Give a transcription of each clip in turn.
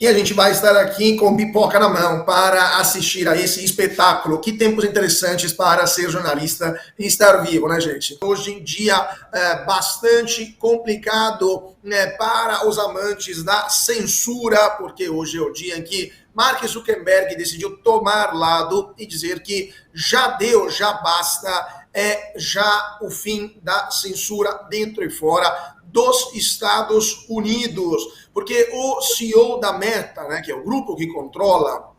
E a gente vai estar aqui com pipoca na mão para assistir a esse espetáculo. Que tempos interessantes para ser jornalista e estar vivo, né, gente? Hoje em dia é bastante complicado, né, para os amantes da censura, porque hoje é o dia em que Mark Zuckerberg decidiu tomar lado e dizer que já deu, já basta, é já o fim da censura dentro e fora dos Estados Unidos, porque o CEO da Meta, né, que é o grupo que controla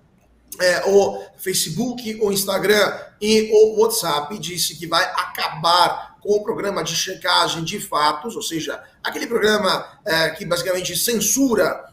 o Facebook, o Instagram e o WhatsApp, disse que vai acabar com o programa de checagem de fatos, ou seja, aquele programa que basicamente censura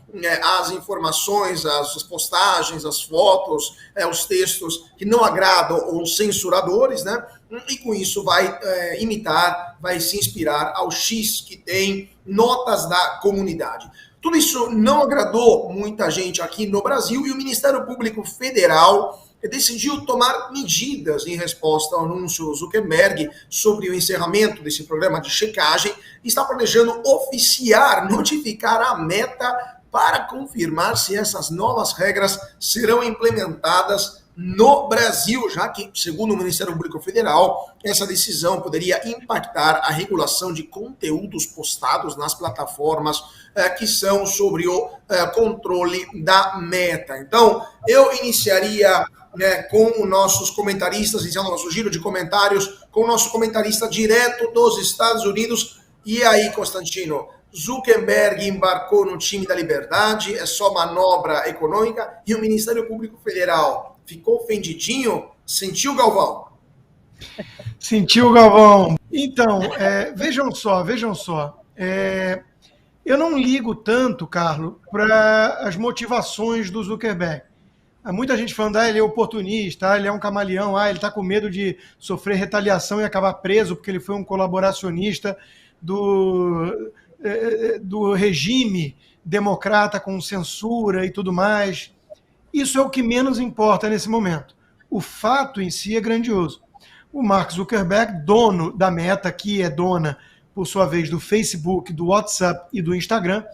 as informações, as postagens, as fotos, os textos que não agradam os censuradores, né? E com isso vai imitar, vai se inspirar ao X que tem notas da comunidade. Tudo isso não agradou muita gente aqui no Brasil e o Ministério Público Federal decidiu tomar medidas em resposta ao anúncio Zuckerberg sobre o encerramento desse programa de checagem e está planejando notificar a Meta para confirmar se essas novas regras serão implementadas no Brasil, já que, segundo o Ministério Público Federal, essa decisão poderia impactar a regulação de conteúdos postados nas plataformas que são sobre o controle da Meta. Então, eu iniciaria com os nossos comentaristas, iniciando o nosso giro de comentários, com o nosso comentarista direto dos Estados Unidos. E aí, Constantino, Zuckerberg embarcou no time da liberdade, é só manobra econômica, e o Ministério Público Federal ficou ofendidinho? Sentiu, Galvão? Sentiu, Galvão. Então, vejam só. Eu não ligo tanto, Carlos, para as motivações do Zuckerberg. Há muita gente falando, ele é oportunista, ele é um camaleão, ele está com medo de sofrer retaliação e acabar preso porque ele foi um colaboracionista do regime democrata com censura e tudo mais. Isso é o que menos importa nesse momento. O fato em si é grandioso. O Mark Zuckerberg, dono da Meta, que é dona, por sua vez, do Facebook, do WhatsApp e do Instagram,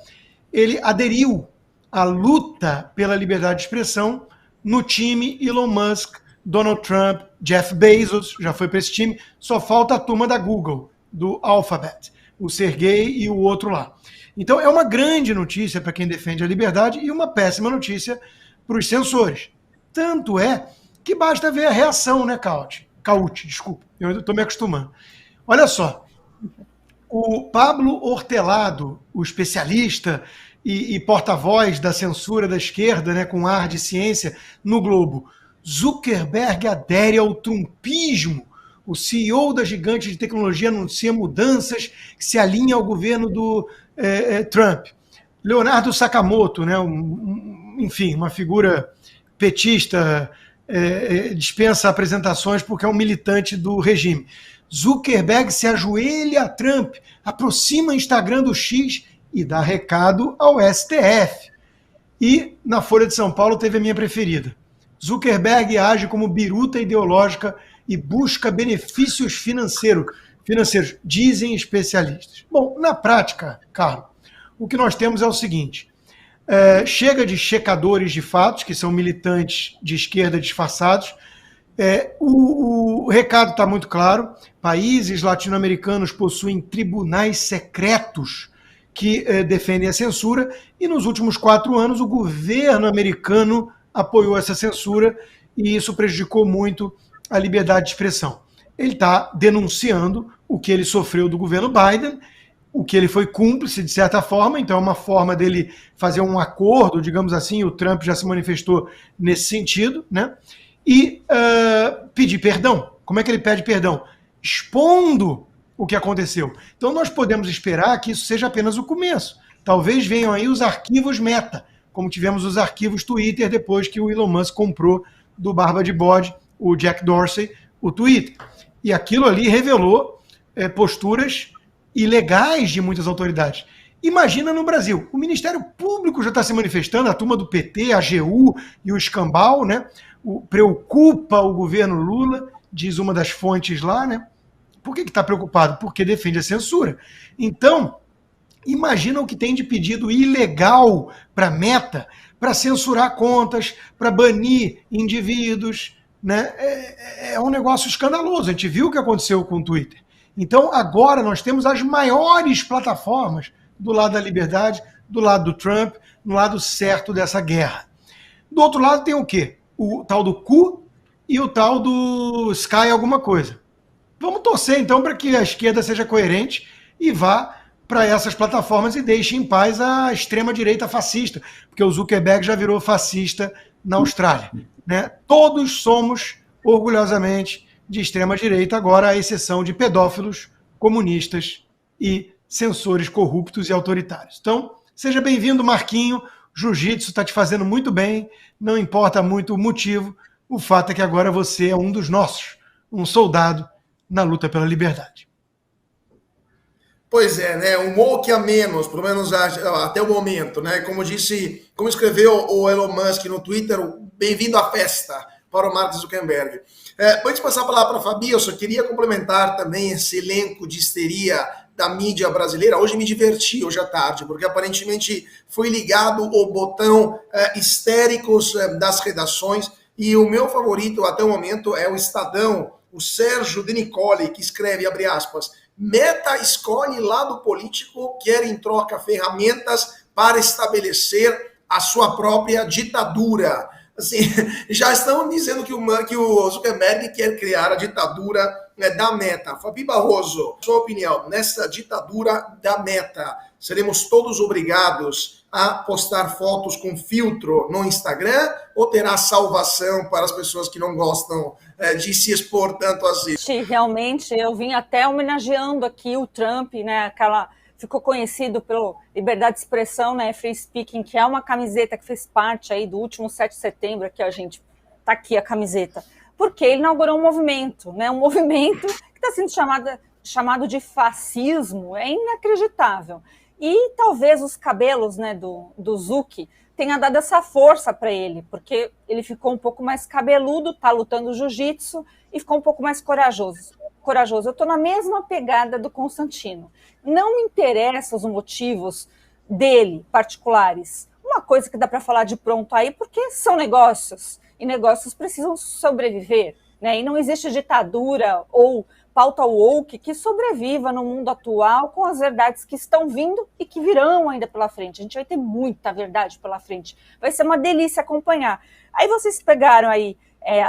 ele aderiu à luta pela liberdade de expressão no time Elon Musk, Donald Trump, Jeff Bezos, já foi para esse time, só falta a turma da Google, do Alphabet, o Sergey e o outro lá. Então é uma grande notícia para quem defende a liberdade e uma péssima notícia para os censores. Tanto é que basta ver a reação, né, Cauti, desculpa, eu estou me acostumando. Olha só, o Pablo Hortelado, o especialista e porta-voz da censura da esquerda, né, com ar de ciência, no Globo, Zuckerberg adere ao trumpismo. O CEO da gigante de tecnologia anuncia mudanças que se alinham ao governo do Trump. Leonardo Sakamoto, né, enfim, uma figura petista, dispensa apresentações porque é um militante do regime. Zuckerberg se ajoelha a Trump, aproxima o Instagram do X e dá recado ao STF. E na Folha de São Paulo teve a minha preferida. Zuckerberg age como biruta ideológica e busca benefícios financeiros, dizem especialistas. Bom, na prática, Carlos, o que nós temos é o seguinte: chega de checadores de fatos, que são militantes de esquerda disfarçados. O recado está muito claro. Países latino-americanos possuem tribunais secretos que defendem a censura, e nos últimos 4 anos o governo americano apoiou essa censura e isso prejudicou muito a liberdade de expressão. Ele está denunciando o que ele sofreu do governo Biden, o que ele foi cúmplice, de certa forma, então é uma forma dele fazer um acordo, digamos assim, o Trump já se manifestou nesse sentido, né? E pedir perdão. Como é que ele pede perdão? Expondo o que aconteceu. Então nós podemos esperar que isso seja apenas o começo. Talvez venham aí os arquivos Meta, como tivemos os arquivos Twitter depois que o Elon Musk comprou do Barba de Bode, o Jack Dorsey, o Twitter. E aquilo ali revelou posturas ilegais de muitas autoridades. Imagina no Brasil, o Ministério Público já está se manifestando, a turma do PT, a AGU e o escambau, né? Preocupa o governo Lula, diz uma das fontes lá, né? Por que está preocupado? Porque defende a censura. Então, Imagina o que tem de pedido ilegal para a Meta, para censurar contas, para banir indivíduos, né? É um negócio escandaloso. A gente viu o que aconteceu com o Twitter. Então, agora nós temos as maiores plataformas do lado da liberdade, do lado do Trump, no lado certo dessa guerra. Do outro lado tem o quê? O tal do Cu e o tal do Sky alguma coisa. Vamos torcer, então, para que a esquerda seja coerente e vá para essas plataformas e deixe em paz a extrema-direita fascista, porque o Zuckerberg já virou fascista na Austrália. Né? Todos somos, orgulhosamente, de extrema-direita, agora à exceção de pedófilos, comunistas e censores corruptos e autoritários. Então, seja bem-vindo, Marquinho. Jiu-jitsu está te fazendo muito bem, não importa muito o motivo, o fato é que agora você é um dos nossos, um soldado na luta pela liberdade. Pois é, né? Um woke a menos, pelo menos até o momento, né? Como escreveu o Elon Musk no Twitter, bem-vindo à festa para o Mark Zuckerberg. Antes de passar a palavra para a Fabi, eu só queria complementar também esse elenco de histeria da mídia brasileira. Hoje me diverti, hoje à tarde, porque aparentemente foi ligado o botão histéricos das redações, e o meu favorito até o momento é o Estadão, o Sérgio De Nicoli, que escreve, abre aspas, Meta escolhe lado político, quer em troca ferramentas para estabelecer a sua própria ditadura. Assim, já estão dizendo que o Zuckerberg quer criar a ditadura da Meta. Fabi Barroso, sua opinião, nessa ditadura da Meta, seremos todos obrigados a postar fotos com filtro no Instagram ou terá salvação para as pessoas que não gostam de se expor tanto assim? Realmente, eu vim até homenageando aqui o Trump, né, ficou conhecido pelo liberdade de expressão, né, free speaking, que é uma camiseta que fez parte aí do último 7 de setembro, aqui, ó, gente, tá aqui a camiseta, porque ele inaugurou um movimento, né, um movimento que está sendo chamado de fascismo, é inacreditável. E talvez os cabelos, né, do Zuki tenha dado essa força para ele, porque ele ficou um pouco mais cabeludo, tá lutando jiu-jitsu e ficou um pouco mais corajoso. Eu estou na mesma pegada do Constantino. Não me interessam os motivos dele, particulares. Uma coisa que dá para falar de pronto aí, porque são negócios, e negócios precisam sobreviver, né? E não existe ditadura ou pauta woke que sobreviva no mundo atual com as verdades que estão vindo e que virão ainda pela frente. A gente vai ter muita verdade pela frente. Vai ser uma delícia acompanhar. Aí vocês pegaram aí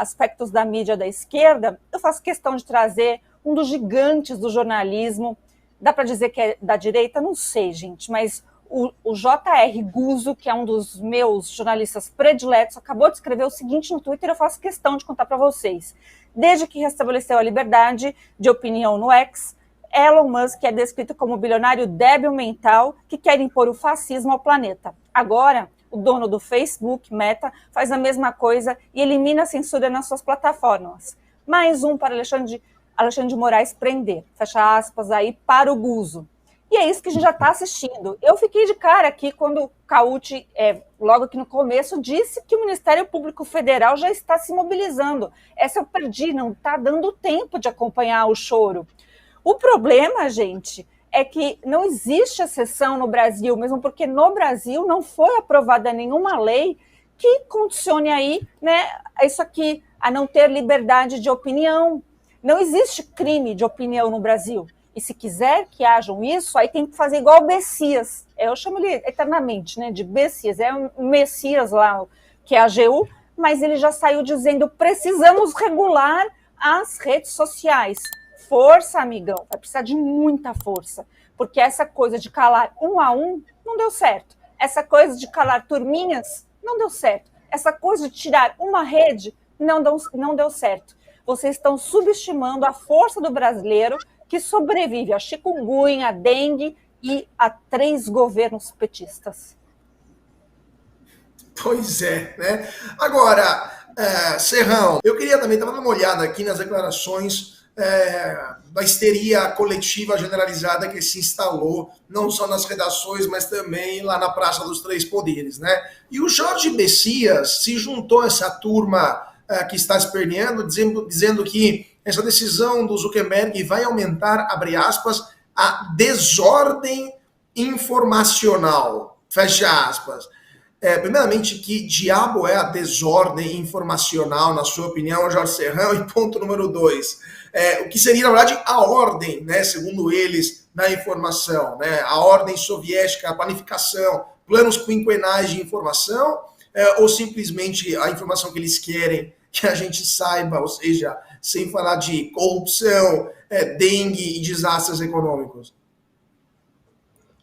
aspectos da mídia da esquerda, eu faço questão de trazer um dos gigantes do jornalismo. Dá para dizer que é da direita? Não sei, gente, mas o J.R. Guzzo, que é um dos meus jornalistas prediletos, acabou de escrever o seguinte no Twitter, eu faço questão de contar para vocês. Desde que restabeleceu a liberdade de opinião no X, Elon Musk é descrito como um bilionário débil mental que quer impor o fascismo ao planeta. Agora, o dono do Facebook, Meta, faz a mesma coisa e elimina a censura nas suas plataformas. Mais um para Alexandre de Moraes prender, fecha aspas aí, para o Guzzo. E é isso que a gente já está assistindo. Eu fiquei de cara aqui quando o Cauty, logo aqui no começo, disse que o Ministério Público Federal já está se mobilizando. Essa eu perdi, não está dando tempo de acompanhar o choro. O problema, gente, é que não existe exceção no Brasil, mesmo porque no Brasil não foi aprovada nenhuma lei que condicione aí, né, isso aqui, a não ter liberdade de opinião. Não existe crime de opinião no Brasil. E se quiser que hajam isso, aí tem que fazer igual o Bessias. Eu chamo ele eternamente, né, de Bessias. É o Messias lá, que é a AGU, mas ele já saiu dizendo precisamos regular as redes sociais. Força, amigão, vai precisar de muita força, porque essa coisa de calar um a um não deu certo. Essa coisa de calar turminhas não deu certo. Essa coisa de tirar uma rede não deu certo. Vocês estão subestimando a força do brasileiro que sobrevive a chikungunya, a dengue e a 3 governos petistas. Pois é, né? Agora, Serrão, eu queria também, estava dando uma olhada aqui nas declarações da histeria coletiva generalizada que se instalou, não só nas redações, mas também lá na Praça dos Três Poderes, né? E o Jorge Messias se juntou a essa turma que está esperneando, dizendo que essa decisão do Zuckerberg vai aumentar, abre aspas, a desordem informacional. Fecha aspas. Primeiramente, que diabo é a desordem informacional, na sua opinião, Jorge Serrão? E ponto número 2, o que seria, na verdade, a ordem, né, segundo eles, na informação, né? A ordem soviética, a planificação, planos quinquenais de informação, ou simplesmente a informação que eles querem que a gente saiba, ou seja, sem falar de corrupção, dengue e desastres econômicos?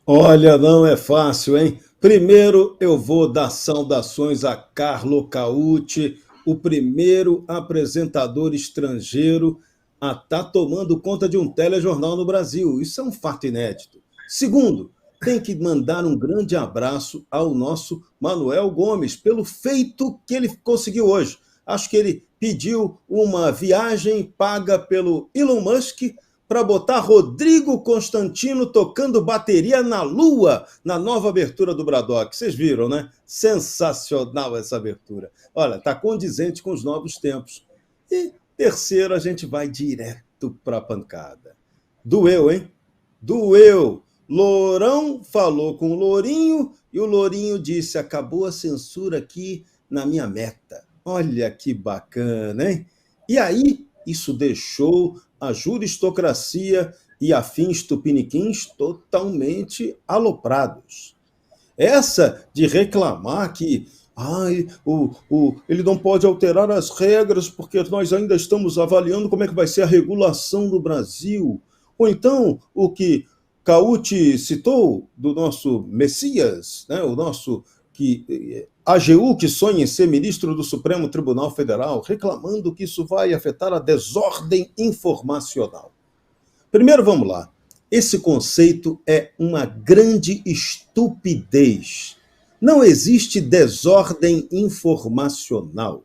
Olha, não é fácil, hein? Primeiro eu vou dar saudações a Carlo Caucci, o primeiro apresentador estrangeiro a estar tomando conta de um telejornal no Brasil. Isso é um fato inédito. Segundo, tem que mandar um grande abraço ao nosso Manuel Gomes, pelo feito que ele conseguiu hoje. Acho que ele pediu uma viagem paga pelo Elon Musk para botar Rodrigo Constantino tocando bateria na Lua, na nova abertura do Braddock. Vocês viram, né? Sensacional essa abertura. Olha, está condizente com os novos tempos. E terceiro, a gente vai direto para a pancada. Doeu, hein? Doeu. Lourão falou com o Lourinho e o Lourinho disse: acabou a censura aqui na minha meta. Olha que bacana, hein? E aí, isso deixou a juristocracia e afins tupiniquins totalmente aloprados. Essa de reclamar que ele não pode alterar as regras porque nós ainda estamos avaliando como é que vai ser a regulação no Brasil. Ou então, o que Caucci citou do nosso Messias, né, o nosso AGU, que sonha em ser ministro do Supremo Tribunal Federal, reclamando que isso vai afetar a desordem informacional. Primeiro, vamos lá. Esse conceito é uma grande estupidez. Não existe desordem informacional.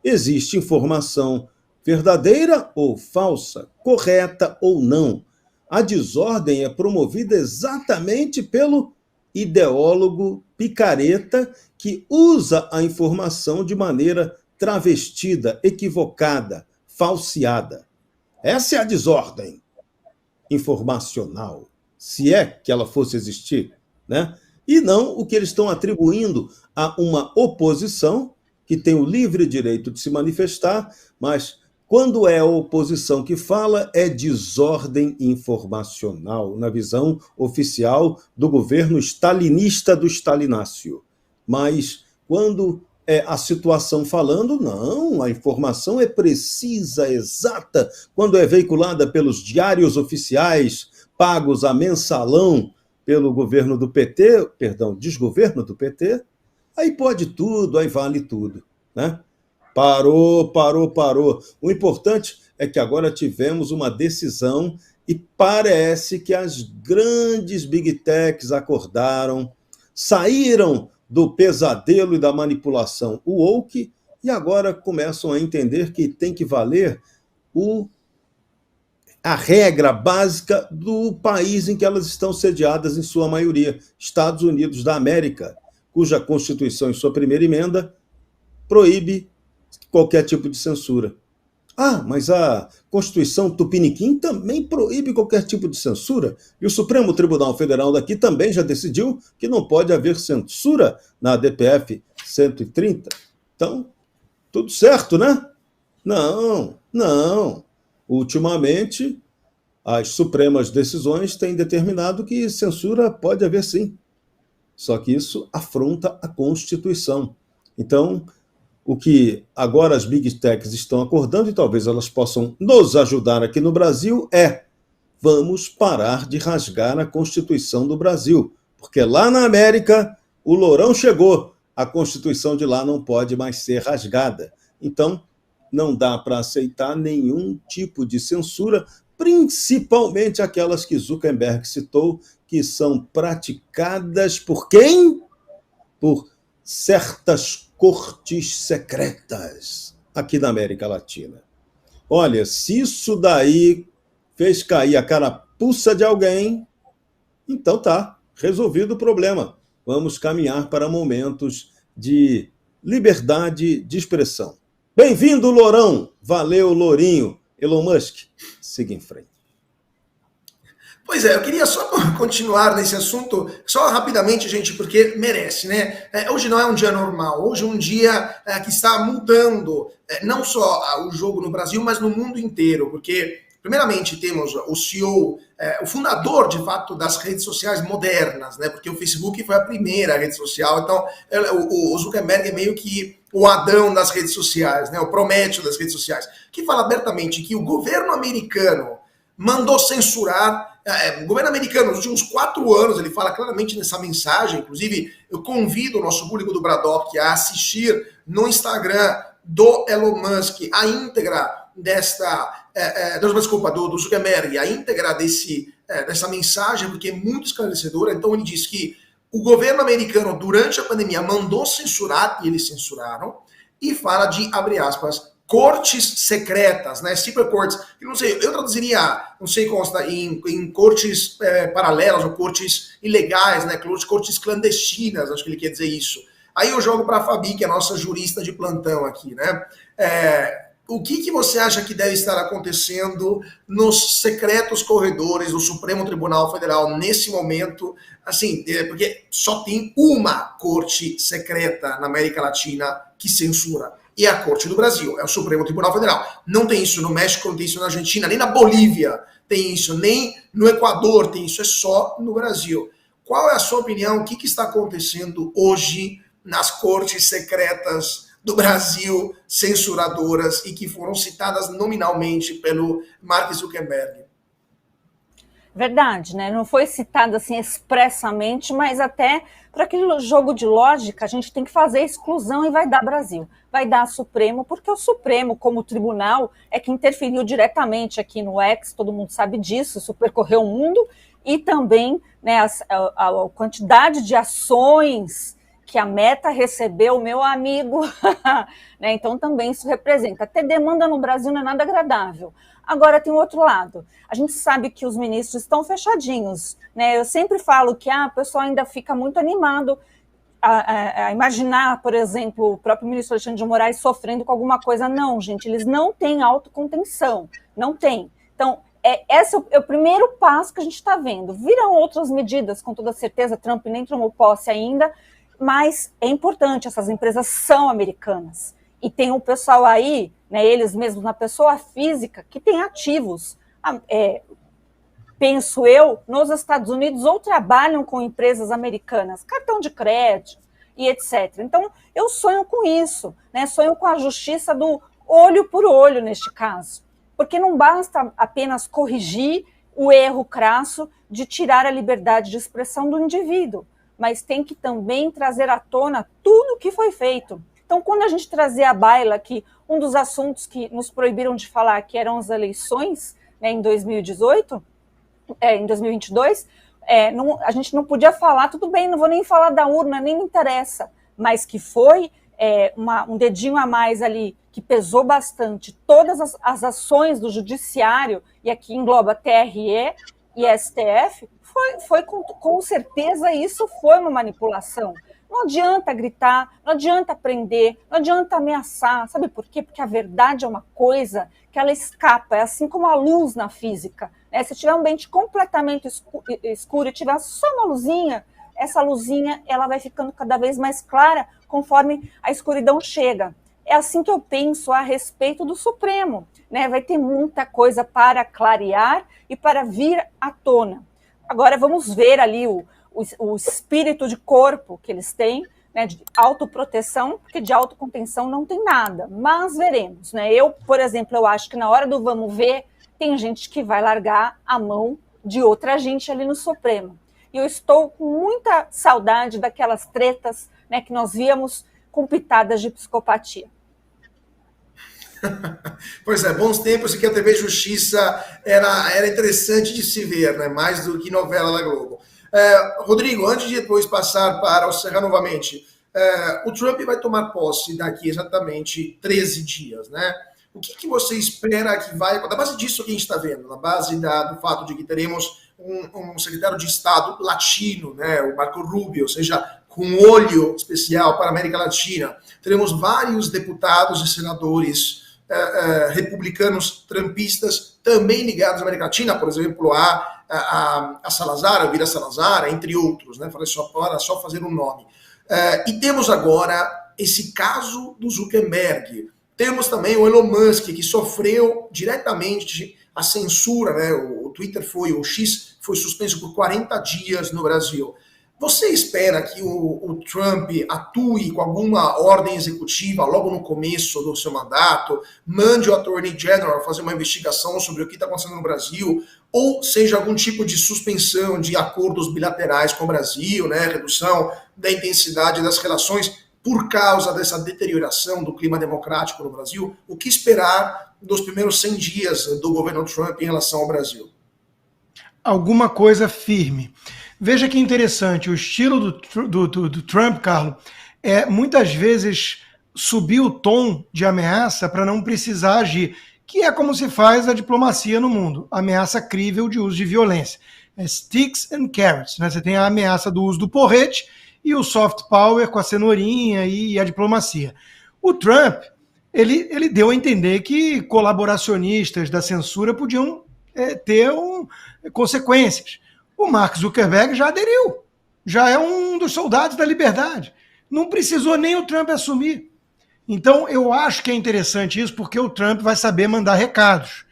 Existe informação verdadeira ou falsa, correta ou não. A desordem é promovida exatamente pelo ideólogo picareta que usa a informação de maneira travestida, equivocada, falseada. Essa é a desordem informacional, se é que ela fosse existir, né? E não o que eles estão atribuindo a uma oposição que tem o livre direito de se manifestar, mas quando é a oposição que fala, é desordem informacional, na visão oficial do governo stalinista do Stalinácio. Mas quando é a situação falando, não, a informação é precisa, exata, quando é veiculada pelos diários oficiais, pagos a mensalão pelo governo do PT, desgoverno do PT, aí pode tudo, aí vale tudo, né? Parou. O importante é que agora tivemos uma decisão e parece que as grandes big techs acordaram, saíram do pesadelo e da manipulação woke e agora começam a entender que tem que valer a regra básica do país em que elas estão sediadas em sua maioria, Estados Unidos da América, cuja Constituição, em sua primeira emenda, proíbe qualquer tipo de censura. Mas a Constituição Tupiniquim também proíbe qualquer tipo de censura. E o Supremo Tribunal Federal daqui também já decidiu que não pode haver censura na DPF 130. Então, tudo certo, né? Não. Ultimamente, as supremas decisões têm determinado que censura pode haver sim. Só que isso afronta a Constituição. Então, o que agora as big techs estão acordando, e talvez elas possam nos ajudar aqui no Brasil, vamos parar de rasgar a Constituição do Brasil. Porque lá na América, o Lourão chegou, a Constituição de lá não pode mais ser rasgada. Então, não dá para aceitar nenhum tipo de censura, principalmente aquelas que Zuckerberg citou, que são praticadas por quem? Por certas cortes secretas aqui na América Latina. Olha, se isso daí fez cair a carapuça de alguém, então tá, resolvido o problema. Vamos caminhar para momentos de liberdade de expressão. Bem-vindo, Lourão! Valeu, Lourinho! Elon Musk, siga em frente. Pois é, eu queria só continuar nesse assunto, só rapidamente, gente, porque merece, né? Hoje não é um dia normal, hoje é um dia que está mudando não só o jogo no Brasil, mas no mundo inteiro, porque, primeiramente, temos o CEO, o fundador, de fato, das redes sociais modernas, né? Porque o Facebook foi a primeira rede social, então o Zuckerberg é meio que o Adão das redes sociais, né? O Prométeo das redes sociais, que fala abertamente que o governo americano mandou censurar. O governo americano, nos últimos 4 anos, ele fala claramente nessa mensagem. Inclusive, eu convido o nosso público do Bradock a assistir no Instagram do Elon Musk a íntegra do Zuckerberg, a íntegra dessa mensagem, porque é muito esclarecedora. Então, ele diz que o governo americano, durante a pandemia, mandou censurar, e eles censuraram, e fala de, abre aspas, cortes secretas, né? Secret courts, que não sei, eu traduziria, não sei como está, em cortes paralelas ou cortes ilegais, né? Cortes clandestinas, acho que ele quer dizer isso. Aí eu jogo para a Fabi, que é a nossa jurista de plantão aqui, né? O que você acha que deve estar acontecendo nos secretos corredores do Supremo Tribunal Federal nesse momento? Assim, porque só tem uma corte secreta na América Latina que censura. E é a Corte do Brasil, é o Supremo Tribunal Federal. Não tem isso no México, não tem isso na Argentina, nem na Bolívia tem isso, nem no Equador tem isso, é só no Brasil. Qual é a sua opinião? O que está acontecendo hoje nas cortes secretas do Brasil, censuradoras, e que foram citadas nominalmente pelo Mark Zuckerberg? Verdade, né? Não foi citado assim expressamente, mas até para aquele jogo de lógica, a gente tem que fazer exclusão e vai dar Brasil. Vai dar Supremo, porque o Supremo, como tribunal, é que interferiu diretamente aqui no X, todo mundo sabe disso, isso percorreu o mundo, e também, né, a quantidade de ações que a Meta recebeu, meu amigo, né? Então também isso representa. Ter demanda no Brasil não é nada agradável. Agora tem o outro lado. A gente sabe que os ministros estão fechadinhos, né? Eu sempre falo que o pessoal ainda fica muito animado a imaginar, por exemplo, o próprio ministro Alexandre de Moraes sofrendo com alguma coisa. Não, gente, eles não têm autocontenção, não tem. Então, esse é o primeiro passo que a gente está vendo. Viram outras medidas, com toda certeza, Trump nem tomou posse ainda, mas é importante, essas empresas são americanas. E tem um pessoal aí, né, eles mesmos na pessoa física, que tem ativos, penso eu, nos Estados Unidos, ou trabalham com empresas americanas, cartão de crédito e etc. Então, eu sonho com isso, né, sonho com a justiça do olho por olho neste caso, porque não basta apenas corrigir o erro crasso de tirar a liberdade de expressão do indivíduo, mas tem que também trazer à tona tudo o que foi feito. Então, quando a gente trazia à baila que um dos assuntos que nos proibiram de falar, que eram as eleições, né, em 2018, em 2022, a gente não podia falar, tudo bem, não vou nem falar da urna, nem me interessa, mas que foi um dedinho a mais ali, que pesou bastante, todas as ações do judiciário, e aqui engloba TRE e STF, foi com certeza isso foi uma manipulação. Não adianta gritar, não adianta prender, não adianta ameaçar. Sabe por quê? Porque a verdade é uma coisa que ela escapa, é assim como a luz na física, né? Se tiver um ambiente completamente escuro e tiver só uma luzinha, essa luzinha ela vai ficando cada vez mais clara conforme a escuridão chega. É assim que eu penso a respeito do Supremo, né? Vai ter muita coisa para clarear e para vir à tona. Agora vamos ver ali o espírito de corpo que eles têm, né, de autoproteção, porque de autocontenção não tem nada, mas veremos, né? Eu, por exemplo, eu acho que na hora do vamos ver, tem gente que vai largar a mão de outra gente ali no Supremo. E eu estou com muita saudade daquelas tretas, né, que nós víamos com pitadas de psicopatia. Pois é, bons tempos em que a TV Justiça era interessante de se ver, né? Mais do que novela da Globo. Rodrigo, antes de depois passar para o Serra novamente, o Trump vai tomar posse daqui exatamente 13 dias, né? O que você espera que vai... Na base disso que a gente está vendo, na base do fato de que teremos um secretário de Estado latino, né? O Marco Rubio, ou seja, com um olho especial para a América Latina. Teremos vários deputados e senadores republicanos, trumpistas, também ligados à América Latina, por exemplo, a a Salazar, a Elvira Salazar, entre outros, né? Falei só fazer um nome. E temos agora esse caso do Zuckerberg. Temos também o Elon Musk, que sofreu diretamente a censura, né? O X foi suspenso por 40 dias no Brasil. Você espera que o Trump atue com alguma ordem executiva logo no começo do seu mandato, mande o Attorney General fazer uma investigação sobre o que está acontecendo no Brasil, ou seja, algum tipo de suspensão de acordos bilaterais com o Brasil, né, redução da intensidade das relações por causa dessa deterioração do clima democrático no Brasil? O que esperar dos primeiros 100 dias do governo Trump em relação ao Brasil? Alguma coisa firme. Veja que interessante, o estilo do Trump, Carlos, é muitas vezes subir o tom de ameaça para não precisar agir, que é como se faz a diplomacia no mundo, ameaça crível de uso de violência. É sticks and carrots, né? Você tem a ameaça do uso do porrete e o soft power com a cenourinha e a diplomacia. O Trump, ele deu a entender que colaboracionistas da censura podiam ter consequências. O Mark Zuckerberg já aderiu, já é um dos soldados da liberdade. Não precisou nem o Trump assumir. Então, eu acho que é interessante isso, porque o Trump vai saber mandar recados.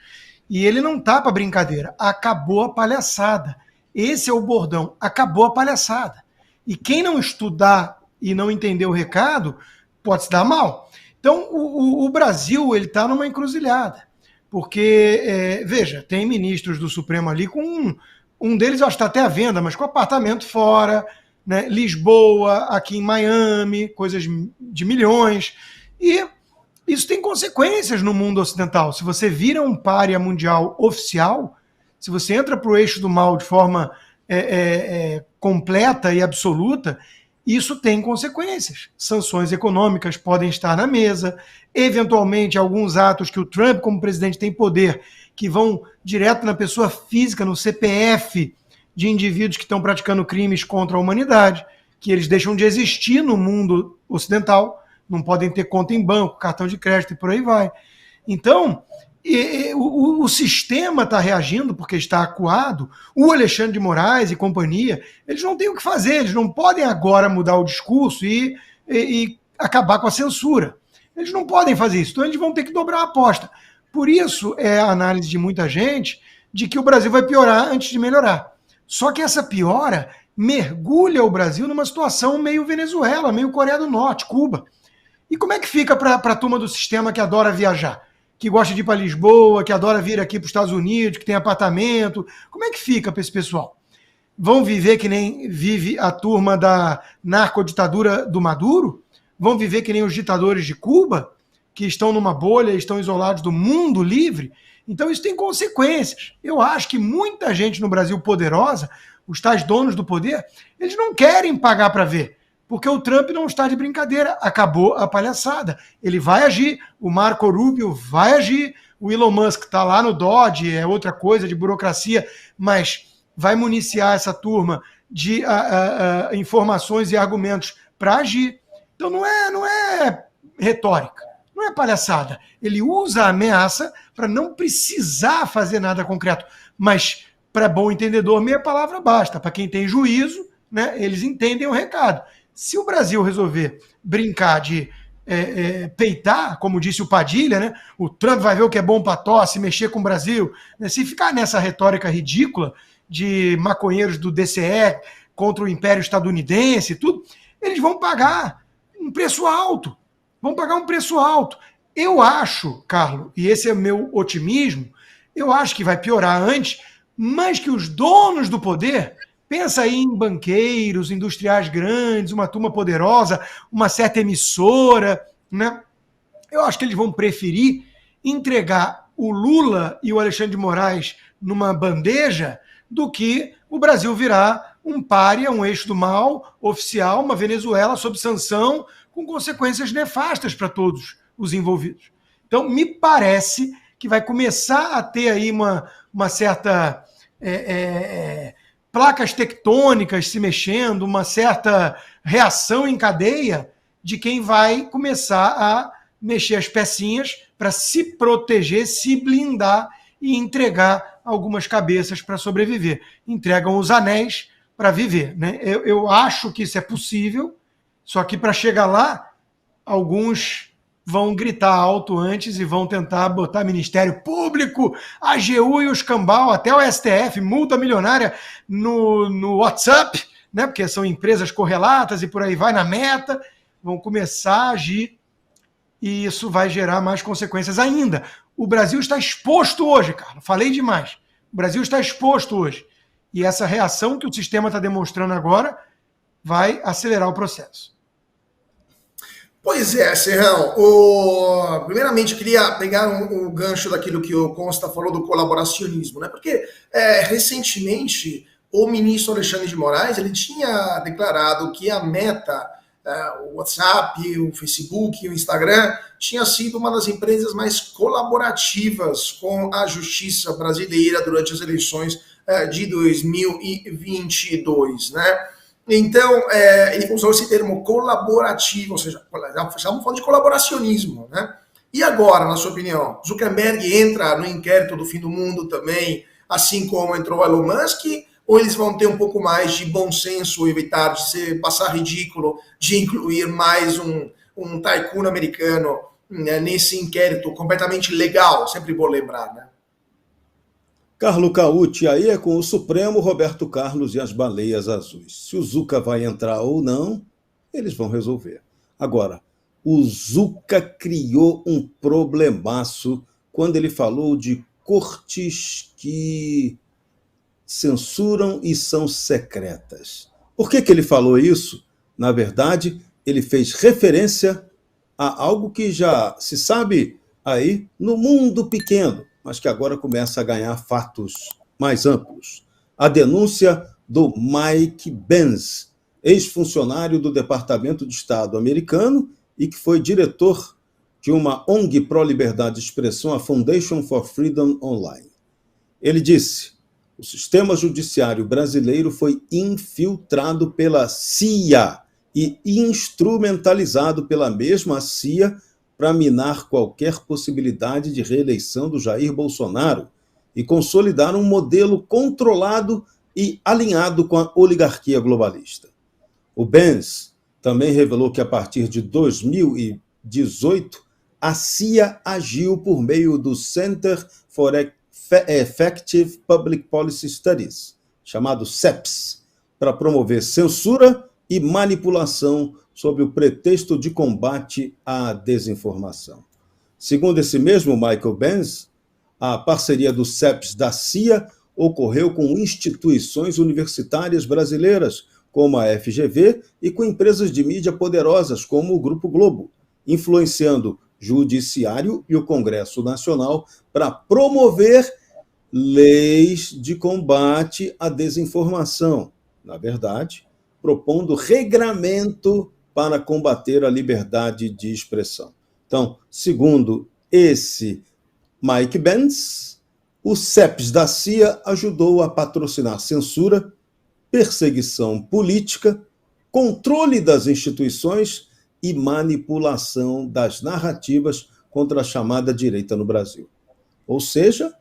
E ele não tá para brincadeira. Acabou a palhaçada. Esse é o bordão. Acabou a palhaçada. E quem não estudar e não entender o recado, pode se dar mal. Então, o Brasil, ele está numa encruzilhada. Porque, veja, tem ministros do Supremo ali com... Um deles eu acho que está até à venda, mas com apartamento fora, né? Lisboa, aqui em Miami, coisas de milhões. E isso tem consequências no mundo ocidental. Se você vira um pária mundial oficial, se você entra para o eixo do mal de forma completa e absoluta, isso tem consequências. Sanções econômicas podem estar na mesa, eventualmente alguns atos que o Trump, como presidente, tem poder, que vão direto na pessoa física, no CPF de indivíduos que estão praticando crimes contra a humanidade, que eles deixam de existir no mundo ocidental, não podem ter conta em banco, cartão de crédito e por aí vai. Então, o sistema está reagindo porque está acuado. O Alexandre de Moraes e companhia, eles não têm o que fazer, eles não podem agora mudar o discurso e acabar com a censura. Eles não podem fazer isso, então eles vão ter que dobrar a aposta. Por isso é a análise de muita gente de que o Brasil vai piorar antes de melhorar. Só que essa piora mergulha o Brasil numa situação meio Venezuela, meio Coreia do Norte, Cuba. E como é que fica para a turma do sistema que adora viajar? Que gosta de ir para Lisboa, que adora vir aqui para os Estados Unidos, que tem apartamento? Como é que fica para esse pessoal? Vão viver que nem vive a turma da narcoditadura do Maduro? Vão viver que nem os ditadores de Cuba? Que estão numa bolha, estão isolados do mundo livre? Então isso tem consequências. Eu acho que muita gente no Brasil poderosa, os tais donos do poder, eles não querem pagar para ver, porque o Trump não está de brincadeira, acabou a palhaçada. Ele vai agir, o Marco Rubio vai agir, o Elon Musk está lá no Dodge, é outra coisa de burocracia, mas vai municiar essa turma de informações e argumentos para agir. Então não é retórica. Não é palhaçada. Ele usa a ameaça para não precisar fazer nada concreto. Mas, para bom entendedor, meia palavra basta. Para quem tem juízo, né, eles entendem o recado. Se o Brasil resolver brincar de peitar, como disse o Padilha, né, o Trump vai ver o que é bom para tosse, mexer com o Brasil, né, se ficar nessa retórica ridícula de maconheiros do DCE contra o Império Estadunidense e tudo, eles vão pagar um preço alto. Vão pagar um preço alto. Eu acho, Carlos, e esse é o meu otimismo, eu acho que vai piorar antes, mas que os donos do poder, pensa aí em banqueiros, industriais grandes, uma turma poderosa, uma certa emissora, né? Eu acho que eles vão preferir entregar o Lula e o Alexandre de Moraes numa bandeja do que o Brasil virar um pária, um eixo do mal oficial, uma Venezuela sob sanção, com consequências nefastas para todos os envolvidos. Então, me parece que vai começar a ter aí uma certa placas tectônicas se mexendo, uma certa reação em cadeia de quem vai começar a mexer as pecinhas para se proteger, se blindar e entregar algumas cabeças para sobreviver. Entregam os anéis para viver, né? Eu acho que isso é possível, só que para chegar lá, alguns vão gritar alto antes e vão tentar botar Ministério Público, a AGU e o escambau, até o STF, multa milionária no WhatsApp, né? Porque são empresas correlatas e por aí vai na meta, vão começar a agir e isso vai gerar mais consequências ainda. O Brasil está exposto hoje, cara. Falei demais. O Brasil está exposto hoje. E essa reação que o sistema está demonstrando agora vai acelerar o processo. Pois é, Serrão. Primeiramente, queria pegar um gancho daquilo que o Consta falou do colaboracionismo, né? Porque recentemente o ministro Alexandre de Moraes ele tinha declarado que a Meta, o WhatsApp, o Facebook, o Instagram, tinha sido uma das empresas mais colaborativas com a justiça brasileira durante as eleições de 2022, né? Então, ele usou esse termo colaborativo, ou seja, já estamos falando de colaboracionismo, né? E agora, na sua opinião, Zuckerberg entra no inquérito do fim do mundo também, assim como entrou o Elon Musk, ou eles vão ter um pouco mais de bom senso, evitar de passar ridículo, de incluir mais um tycoon americano, né, nesse inquérito completamente legal, sempre vou lembrar, né? Carlo Cauti, aí é com o Supremo, Roberto Carlos e as baleias azuis. Se o Zuca vai entrar ou não, eles vão resolver. Agora, o Zuca criou um problemaço quando ele falou de cortes que censuram e são secretas. Por que ele falou isso? Na verdade, ele fez referência a algo que já se sabe aí no mundo pequeno, mas que agora começa a ganhar fatos mais amplos. A denúncia do Mike Benz, ex-funcionário do Departamento de Estado americano e que foi diretor de uma ONG pró-liberdade de expressão, a Foundation for Freedom Online. Ele disse: o sistema judiciário brasileiro foi infiltrado pela CIA e instrumentalizado pela mesma CIA para minar qualquer possibilidade de reeleição do Jair Bolsonaro e consolidar um modelo controlado e alinhado com a oligarquia globalista. O Benz também revelou que, a partir de 2018, a CIA agiu por meio do Center for Effective Public Policy Studies, chamado CEPS, para promover censura e manipulação sob o pretexto de combate à desinformação. Segundo esse mesmo Michael Benz, a parceria do CEPS da CIA ocorreu com instituições universitárias brasileiras, como a FGV, e com empresas de mídia poderosas, como o Grupo Globo, influenciando Judiciário e o Congresso Nacional para promover leis de combate à desinformação. Na verdade, propondo regramento para combater a liberdade de expressão. Então, segundo esse Mike Benz, o CEPS da CIA ajudou a patrocinar censura, perseguição política, controle das instituições e manipulação das narrativas contra a chamada direita no Brasil. Ou seja,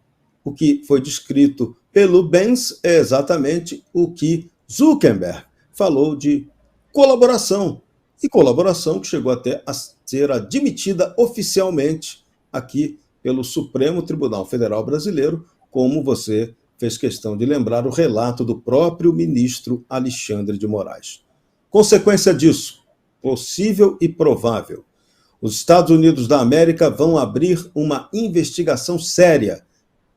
o que foi descrito pelo Benz é exatamente o que Zuckerberg falou de colaboração, e colaboração que chegou até a ser admitida oficialmente aqui pelo Supremo Tribunal Federal Brasileiro, como você fez questão de lembrar o relato do próprio ministro Alexandre de Moraes. Consequência disso, possível e provável, os Estados Unidos da América vão abrir uma investigação séria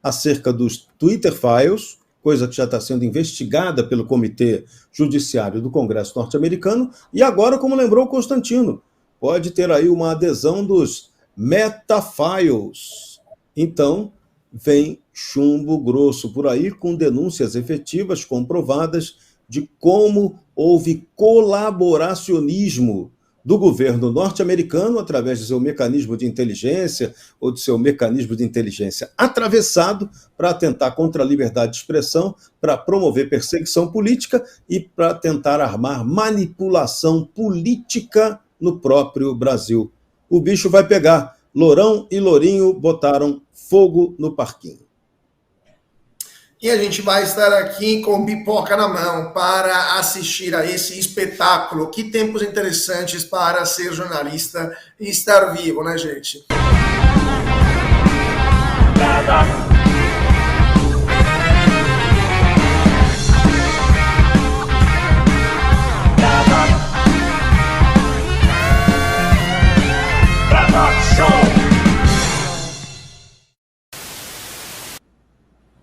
acerca dos Twitter Files, coisa que já está sendo investigada pelo Comitê Judiciário do Congresso norte-americano, e agora, como lembrou o Constantino, pode ter aí uma adesão dos Metafiles. Então, vem chumbo grosso por aí, com denúncias efetivas, comprovadas, de como houve colaboracionismo do governo norte-americano, através de seu mecanismo de inteligência, ou de seu mecanismo de inteligência atravessado, para atentar contra a liberdade de expressão, para promover perseguição política e para tentar armar manipulação política no próprio Brasil. O bicho vai pegar. Lourão e Lourinho botaram fogo no parquinho. E a gente vai estar aqui com pipoca na mão para assistir a esse espetáculo. Que tempos interessantes para ser jornalista e estar vivo, né, gente?